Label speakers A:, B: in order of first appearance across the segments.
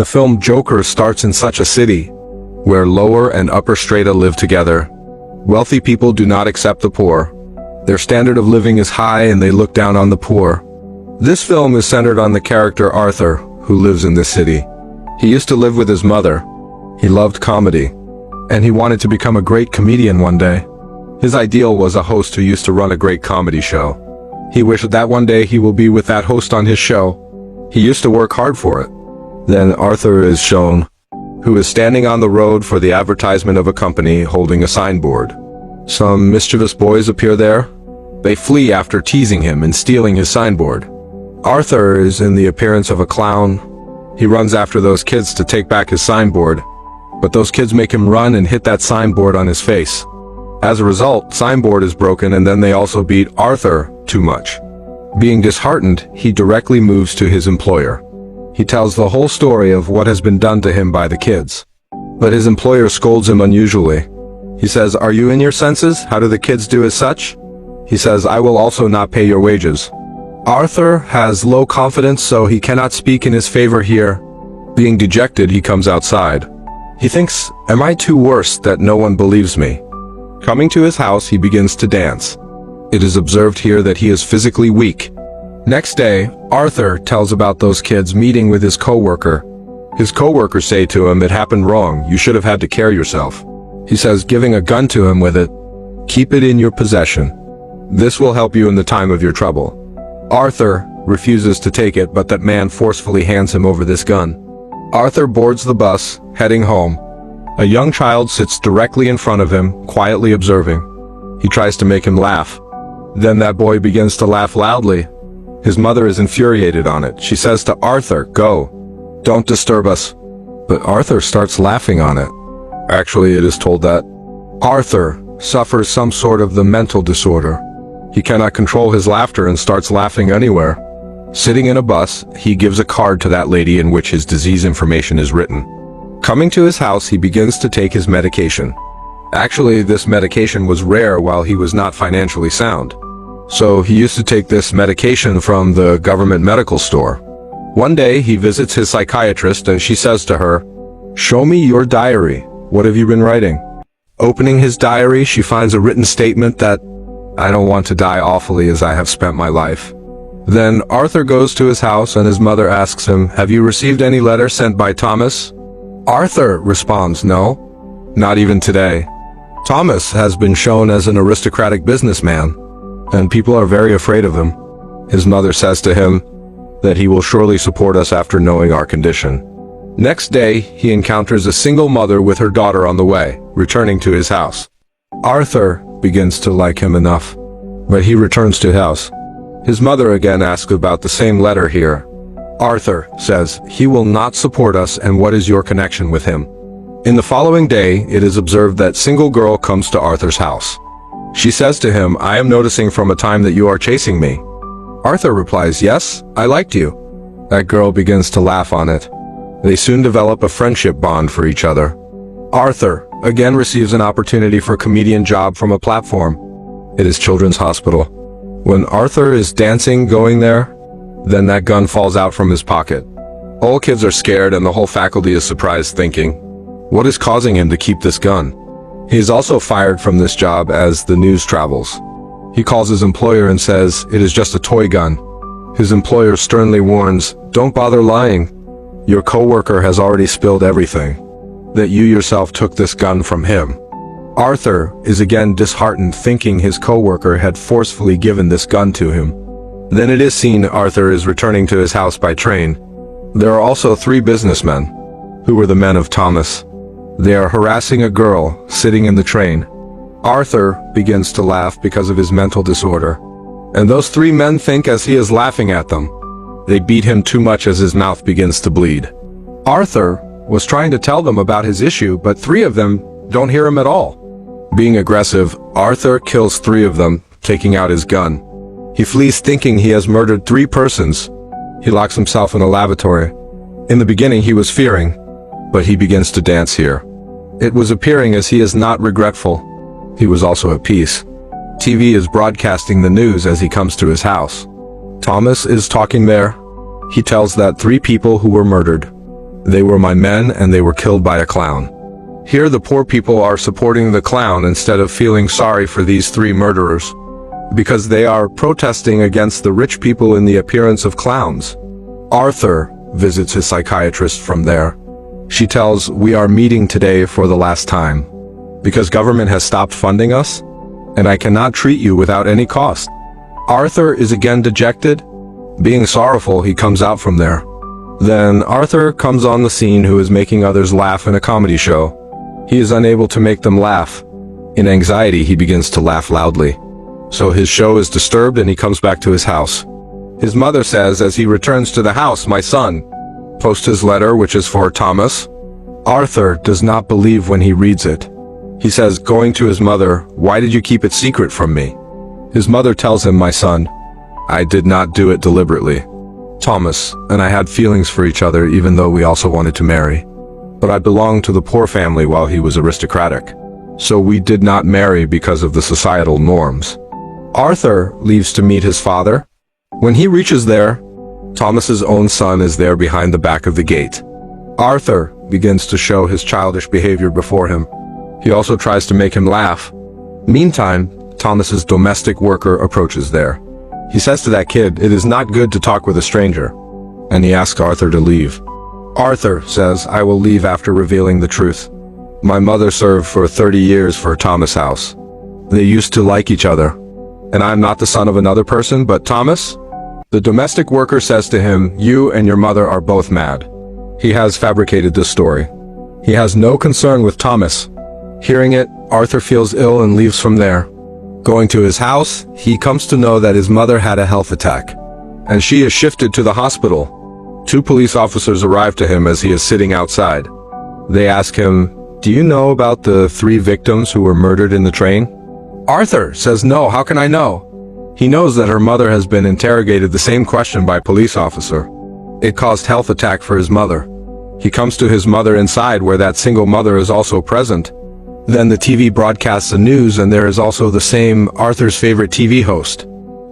A: The film Joker starts in such a city, where lower and upper strata live together. Wealthy people do not accept the poor. Their standard of living is high and they look down on the poor. This film is centered on the character Arthur, who lives in this city. He used to live with his mother. He loved comedy, and he wanted to become a great comedian one day. His ideal was a host who used to run a great comedy show. He wished that one day he will be with that host on his show. He used to work hard for it. Then Arthur is shown, who is standing on the road for the advertisement of a company holding a signboard. Some mischievous boys appear there. They flee after teasing him and stealing his signboard. Arthur is in the appearance of a clown. He runs after those kids to take back his signboard, but those kids make him run and hit that signboard on his face. As a result, signboard is broken, and then they also beat Arthur too much. Being disheartened, he directly moves to his employer. He tells the whole story of what has been done to him by the kids. But his employer scolds him unusually. He says, "Are you in your senses? How do the kids do as such?" He says, "I will also not pay your wages." Arthur has low confidence, so he cannot speak in his favor here. Being dejected, he comes outside. He thinks, "Am I too worse that no one believes me?" Coming to his house, he begins to dance. It is observed here that he is physically weak. Next day, Arthur tells about those kids meeting with his co-worker. His co-workers say to him, "It happened wrong, you should have had to care yourself." He says, giving a gun to him with it, "Keep it in your possession. This will help you in the time of your trouble." Arthur refuses to take it, but that man forcefully hands him over this gun. Arthur boards the bus, heading home. A young child sits directly in front of him, quietly observing. He tries to make him laugh. Then that boy begins to laugh loudly. His mother is infuriated on it. She says to Arthur, "Go. Don't disturb us." But Arthur starts laughing on it. Actually, it is told that Arthur suffers some sort of the mental disorder. He cannot control his laughter and starts laughing anywhere. Sitting in a bus, he gives a card to that lady in which his disease information is written. Coming to his house, he begins to take his medication. Actually, this medication was rare while he was not financially sound. So he used to take this medication from the government medical store. One day, he visits his psychiatrist and she says to her, "Show me your diary. What have you been writing?" Opening his diary, she finds a written statement that, "I don't want to die awfully as I have spent my life." Then Arthur goes to his house and his mother asks him, "Have you received any letter sent by Thomas?" Arthur responds, "No, not even today." Thomas has been shown as an aristocratic businessman, and people are very afraid of him. His mother says to him that he will surely support us after knowing our condition. Next day, he encounters a single mother with her daughter on the way, returning to his house. Arthur begins to like him enough, but he returns to his house. His mother again asks about the same letter here. Arthur says, "He will not support us, and what is your connection with him?" In the following day, it is observed that single girl comes to Arthur's house. She says to him, "I am noticing from a time that you are chasing me." Arthur replies, "Yes, I liked you." That girl begins to laugh on it. They soon develop a friendship bond for each other. Arthur again receives an opportunity for a comedian job from a platform. It is Children's Hospital. When Arthur is dancing going there, then that gun falls out from his pocket. All kids are scared and the whole faculty is surprised, thinking, what is causing him to keep this gun? He is also fired from this job as the news travels. He calls his employer and says it is just a toy gun. His employer sternly warns, "Don't bother lying. Your co-worker has already spilled everything, that you yourself took this gun from him." Arthur is again disheartened, thinking his co-worker had forcefully given this gun to him. Then it is seen Arthur is returning to his house by train. There are also 3 businessmen, who were the men of Thomas. They are harassing a girl sitting in the train. Arthur begins to laugh because of his mental disorder, and those 3 men think as he is laughing at them. They beat him too much as his mouth begins to bleed. Arthur was trying to tell them about his issue, but 3 of them don't hear him at all. Being aggressive, Arthur kills 3 of them, taking out his gun. He flees thinking he has murdered 3 persons. He locks himself in a lavatory. In the beginning he was fearing, but he begins to dance here. It was appearing as he is not regretful. He was also at peace. TV is broadcasting the news as he comes to his house. Thomas is talking there. He tells that 3 people who were murdered They were my men and they were killed by a clown. Here the poor people are supporting the clown instead of feeling sorry for these three murderers, because they are protesting against the rich people in the appearance of clowns. Arthur visits his psychiatrist from there. She tells, we are meeting today for the last time, because government has stopped funding us, and I cannot treat you without any cost. Arthur is again dejected. Being sorrowful, he comes out from there. Then Arthur comes on the scene who is making others laugh in a comedy show. He is unable to make them laugh. In anxiety, he begins to laugh loudly. So his show is disturbed and he comes back to his house. His mother says as he returns to the house, my son, post his letter which is for Thomas. Arthur does not believe when he reads it. He says, going to his mother, why did you keep it secret from me? His mother tells him, my son, I did not do it deliberately. Thomas and I had feelings for each other even though we also wanted to marry. But I belonged to the poor family while he was aristocratic. So we did not marry because of the societal norms. Arthur leaves to meet his father. When he reaches there, Thomas's own son is there behind the back of the gate. Arthur begins to show his childish behavior before him. He also tries to make him laugh. Meantime, Thomas's domestic worker approaches there. He says to that kid, it is not good to talk with a stranger, and he asks Arthur to leave. Arthur says, I will leave after revealing the truth. My mother served for 30 years for Thomas House. They used to like each other. And I am not the son of another person, but Thomas? The domestic worker says to him, you and your mother are both mad. He has fabricated this story. He has no concern with Thomas. Hearing it, Arthur feels ill and leaves from there. Going to his house, he comes to know that his mother had a health attack, and she is shifted to the hospital. 2 police officers arrive to him as he is sitting outside. They ask him, do you know about the 3 victims who were murdered in the train? Arthur says, no, how can I know? He knows that her mother has been interrogated the same question by a police officer. It caused health attack for his mother. He comes to his mother inside where that single mother is also present. Then the TV broadcasts the news and there is also the same Arthur's favorite TV host,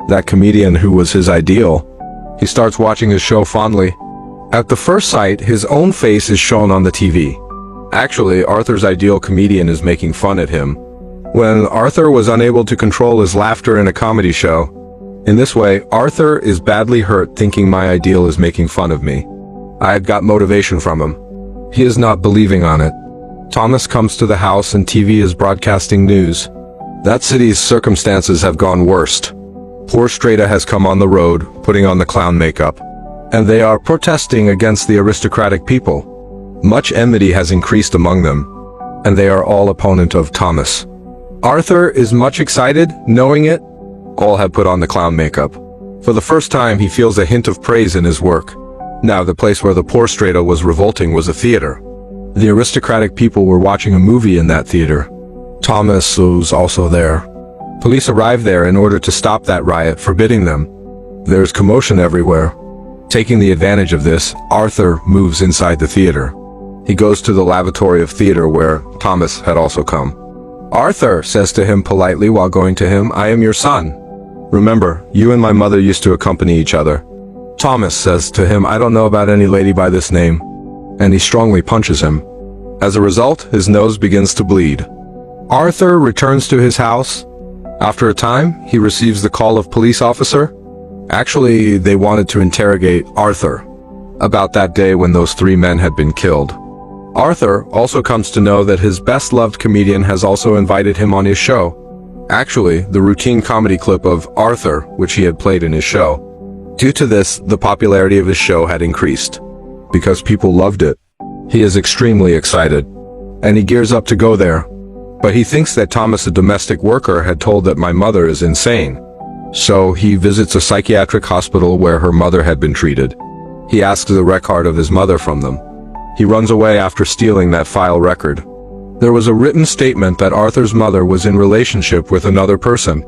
A: that comedian who was his ideal. He starts watching his show fondly. At the first sight, his own face is shown on the TV. Actually, Arthur's ideal comedian is making fun at him. When Arthur was unable to control his laughter in a comedy show, in this way, Arthur is badly hurt thinking my ideal is making fun of me. I had got motivation from him. He is not believing on it. Thomas comes to the house and TV is broadcasting news. That city's circumstances have gone worst. Poor Strata has come on the road, putting on the clown makeup, and they are protesting against the aristocratic people. Much enmity has increased among them, and they are all opponent of Thomas. Arthur is much excited, knowing it. All have put on the clown makeup. For the first time, he feels a hint of praise in his work. Now, the place where the poor Strata was revolting was a theater. The aristocratic people were watching a movie in that theater. Thomas was also there. Police arrived there in order to stop that riot, forbidding them. There's commotion everywhere. Taking the advantage of this, Arthur moves inside the theater. He goes to the lavatory of theater where Thomas had also come. Arthur says to him politely while going to him, I am your son. Remember, you and my mother used to accompany each other. Thomas says to him, I don't know about any lady by this name. And he strongly punches him. As a result, his nose begins to bleed. Arthur returns to his house. After a time, he receives the call of police officer. Actually, they wanted to interrogate Arthur about that day when those 3 men had been killed. Arthur also comes to know that his best-loved comedian has also invited him on his show. Actually, the routine comedy clip of Arthur, which he had played in his show. Due to this, the popularity of his show had increased, because people loved it. He is extremely excited, and he gears up to go there. But he thinks that Thomas, a domestic worker, had told that my mother is insane. So he visits a psychiatric hospital where her mother had been treated. He asks the record of his mother from them. He runs away after stealing that file record. There was a written statement that Arthur's mother was in relationship with another person.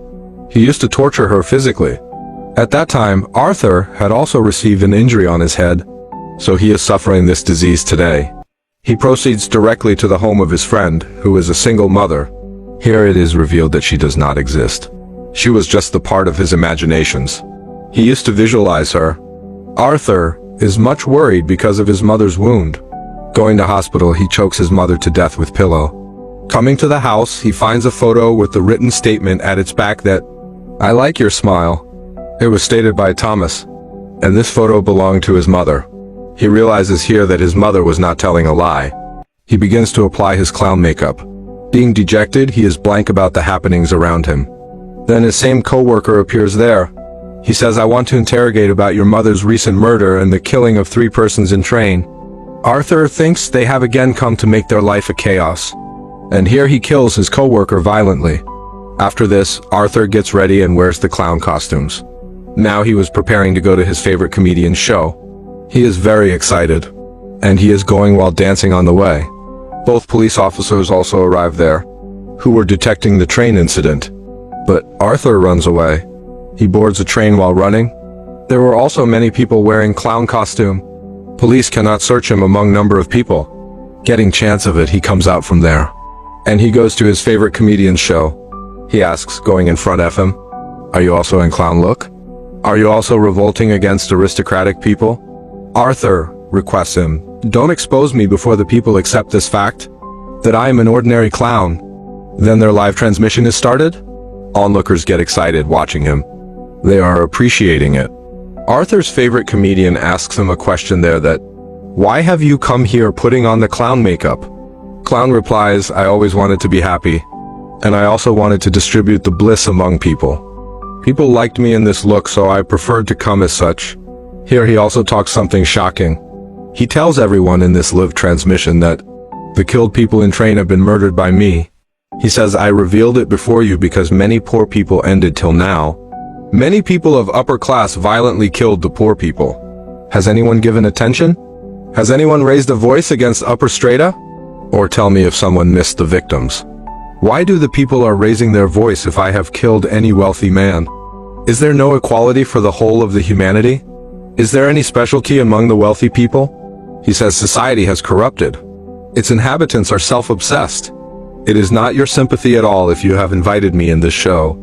A: He used to torture her physically. At that time, Arthur had also received an injury on his head, so he is suffering this disease today. He proceeds directly to the home of his friend, who is a single mother. Here it is revealed that she does not exist. She was just the part of his imaginations. He used to visualize her. Arthur is much worried because of his mother's wound. Going to hospital, he chokes his mother to death with pillow. Coming to the house, he finds a photo with the written statement at its back that, "I like your smile." It was stated by Thomas, and this photo belonged to his mother. He realizes here that his mother was not telling a lie. He begins to apply his clown makeup. Being dejected, he is blank about the happenings around him. Then his same co-worker appears there. He says, "I want to interrogate about your mother's recent murder and the killing of 3 persons in train." Arthur thinks they have again come to make their life a chaos. And here he kills his co-worker violently. After this, Arthur gets ready and wears the clown costumes. Now he was preparing to go to his favorite comedian's show. He is very excited. And he is going while dancing on the way. Both police officers also arrive there, who were detecting the train incident. But Arthur runs away. He boards a train while running. There were also many people wearing clown costume. Police cannot search him among number of people. Getting chance of it, he comes out from there. And he goes to his favorite comedian's show. He asks, going in front of him, "Are you also in clown look? Are you also revolting against aristocratic people?" Arthur requests him, "Don't expose me before the people accept this fact, that I am an ordinary clown." Then their live transmission is started. Onlookers get excited watching him. They are appreciating it. Arthur's favorite comedian asks him a question there that, "Why have you come here putting on the clown makeup?" Clown replies, "I always wanted to be happy, and I also wanted to distribute the bliss among people. People liked me in this look, so I preferred to come as such." Here he also talks something shocking. He tells everyone in this live transmission that the killed people in train have been murdered by me. He says, "I revealed it before you because many poor people ended till now. Many people of upper class violently killed the poor people. Has anyone given attention? Has anyone raised a voice against upper strata? Or tell me if someone missed the victims. Why do the people are raising their voice if I have killed any wealthy man? Is there no equality for the whole of the humanity? Is there any specialty among the wealthy people?" He says society has corrupted. Its inhabitants are self-obsessed. It is not your sympathy at all if you have invited me in this show.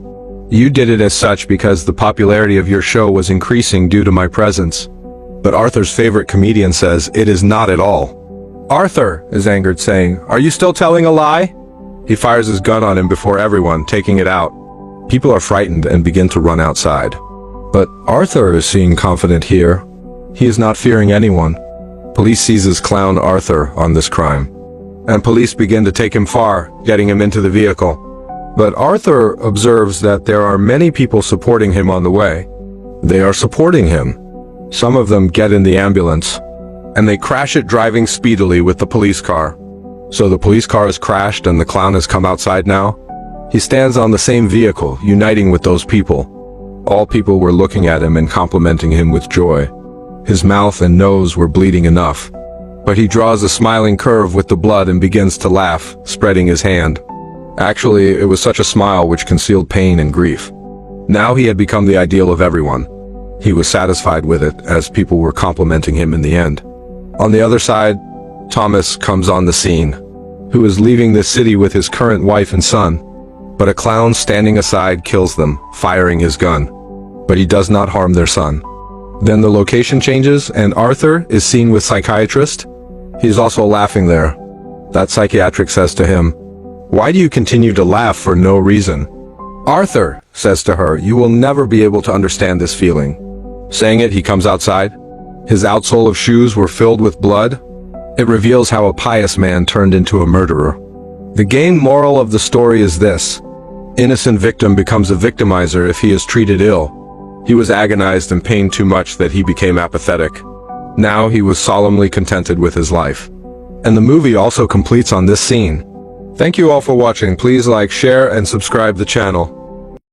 A: You did it as such because the popularity of your show was increasing due to my presence. But Arthur's favorite comedian says it is not at all. Arthur is angered, saying, "Are you still telling a lie?" He fires his gun on him before everyone, taking it out. People are frightened and begin to run outside. But Arthur is seen confident here. He is not fearing anyone. Police seizes clown Arthur on this crime. And police begin to take him far, getting him into the vehicle. But Arthur observes that there are many people supporting him on the way. They are supporting him. Some of them get in the ambulance, and they crash it driving speedily with the police car. So the police car has crashed and the clown has come outside now. He stands on the same vehicle, uniting with those people. All people were looking at him and complimenting him with joy. His mouth and nose were bleeding enough. But he draws a smiling curve with the blood and begins to laugh, spreading his hand. Actually, it was such a smile which concealed pain and grief. Now he had become the ideal of everyone. He was satisfied with it, as people were complimenting him in the end. On the other side, Thomas comes on the scene, who is leaving the city with his current wife and son. But a clown standing aside kills them, firing his gun. But he does not harm their son. Then the location changes, and Arthur is seen with psychiatrist. He is also laughing there. That psychiatric says to him, "Why do you continue to laugh for no reason?" Arthur says to her, "You will never be able to understand this feeling." Saying it, he comes outside. His outsole of shoes were filled with blood. It reveals how a pious man turned into a murderer. The game moral of the story is this: innocent victim becomes a victimizer if he is treated ill. He was agonized and pained too much that he became apathetic. Now he was solemnly contented with his life. And the movie also completes on this scene. Thank you all for watching. Please like, share, and subscribe the channel.